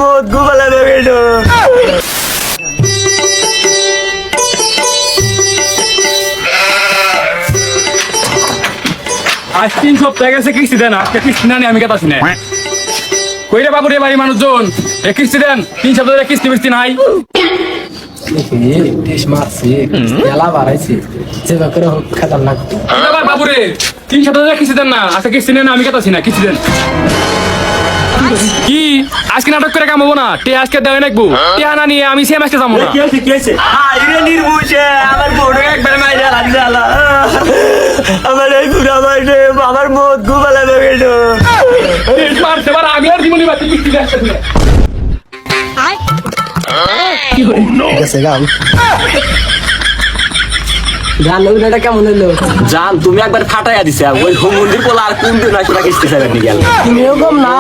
মদ গোপালা বেটো আজ 3 সপ্তাহ গেছে কিস্তি দেন আজকে কিস্তি না আমি কথা শুনে কই রে বাবু রে বাড়ি মানুষজন কিস্তি দেন 3 সপ্তাহ ধরে কিস্তি মিস্তি নাই দেশ মারছে তেলা বাড়াইছে যেভাবে করে হোক খাতারনাক আবার বাবু রে 3 সপ্তাহ ধরে কিস্তি দেন না আজকে কিস্তি নেন আমি কথা শুনে কিস্তি দেন কি আজকে নাটক করে কামাবো না টে আজকে দেওয়া নাকবো টে না নিয়ে আমি সেম আজকে যাবো না কি হয়েছে আইরে নির্বুষে আমার বড় একবার মাইরা লাগজালা আমার এই পুরা মাইরে আমার মদ গোপালা বেটো মারতে পারে আগলার জীবনে বাতি কিস্তি আসতে গেছে গান গান ওইটা কেমন হলো জান তুমি একবার ফাটাইয়া দিছে ওই মন্দির পোলা আর কোন দিন আসলে কিস্তি চাইবেন গেল তুমিও কম না